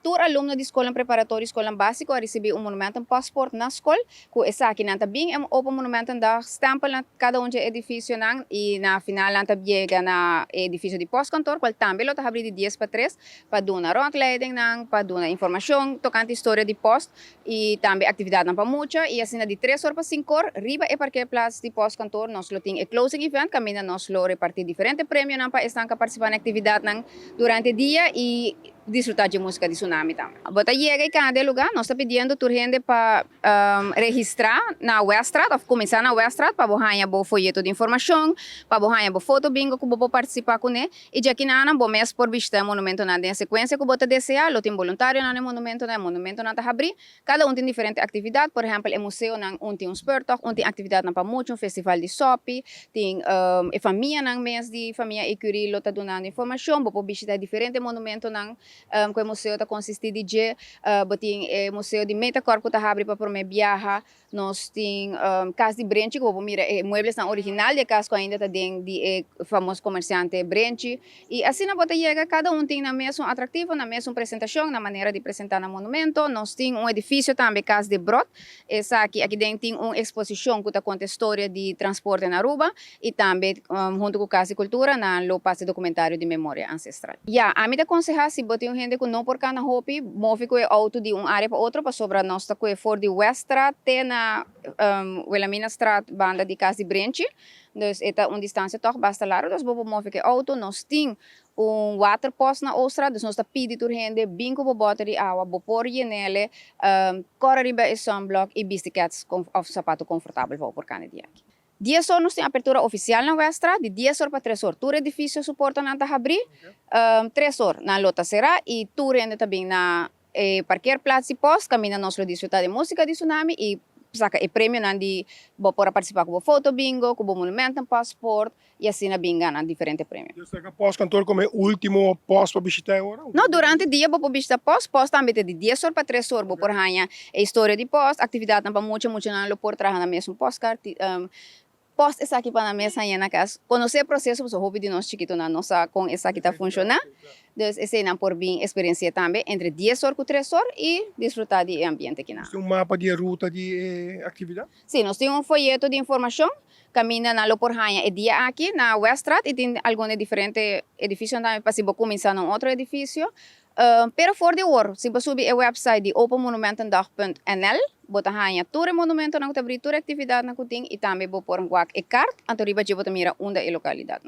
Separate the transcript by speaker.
Speaker 1: tour aluno de escola preparatória escola básico a receber monumento passport na escola, que essa aqui nanta bem é open monumento da stempel na cada um de edifício nang e na final nanta chega na edifício de pós-cantor, qual também lota abrir de 10 para 3 para donar rondleiding nang, para donar informação tocante história de post e também atividade na pamucha e assim de 3 horas para 5 horas, riba e parque place de pós-cantor, nós lo tem closing event, camina nós lo repartir diferentes prêmios nang para estar participar na atividade nang durante o dia e disfrutar de música de tsunami também. Bota chega em cada lugar, nós estamos pedindo a gente para registrar na Westrat, ou começar na Westrat, para borrar o folheto de informação, para borrar o foto bingo, que você participar com ele, e já que nada, bom mês por visitar o monumento na sequência, que você desejar, lo tem voluntário na monumento na abrir, cada um tem diferente atividade, por exemplo, o museu tem spurtok, tem atividade na pamucho, um festival de sopi, tem a família na mês de família e curilo tá dando informação, você visitar diferente monumento na que o museu está consiste de botin museu de Metacorpo tá abre para promover viaja nós tem casa de Brenchi que vou mira muebles na original de casa que ainda tá dentro de famoso comerciante Brenchi e assim na bota chega cada um tem na mesmo atrativo na mesma apresentação na maneira de apresentar no monumento nós tem edifício também casa de Brot essa aqui dentro tem exposição que tá conta história de transporte na Aruba e também junto com casa de cultura na lo passe documentário de memória ancestral a mim te aconselhar se botar gente que não por cá na hopi move com o auto de área para outra para sobrar nós tá com for de Westra até na Wilhelmina Straat banda de casa de Brenchi dus eta distância toch basta largo dus bobo move com auto nós tem water post na ostra dus nós tá pedindo gente bingo bo bota de água bo por nele corre riba e sunblock e bicicletas com sapato confortável vou por cá dia 10 horas tem abertura oficial na Westra, de 10 horas para 3 horas. Todo edifício suporta na abrir, 3 horas na lota será e tu rende também na parquear plaza e pós, camina nós desfrutar de música de tsunami e saca e prêmio na de para participar com o foto bingo, com o monumento passport e assim na binga na diferentes prêmios.
Speaker 2: Você que pós-cantor como último pós para visitar agora?
Speaker 1: Não, durante o dia vou visitar pós também de 10 horas para 3 horas, vou por ranha história de pós, atividade na muito na lo por trabalhar na mesmo postcard post essa aqui para na mesa aí na casa. Conhecer o processo, o hobby de nós chiquito na nossa com essa aqui está funcionando. Então, esse é por bem experiência também entre 10 horas com 3 horas e desfrutar do ambiente aqui na.
Speaker 2: Tem mapa de ruta de atividade?
Speaker 1: Sim, nós temos folheto de informação. Camina na lo por ranha e dia aqui na Westrat e tem alguns diferentes edifícios também para se começar num outro edifício. Pero for the war, se você subir o website de openmonumentendag.nl, bota ranha todo monumento na abrir toda atividade na kuting e também vou pôr um guac e cart, anterior de botar mira onde é localidade.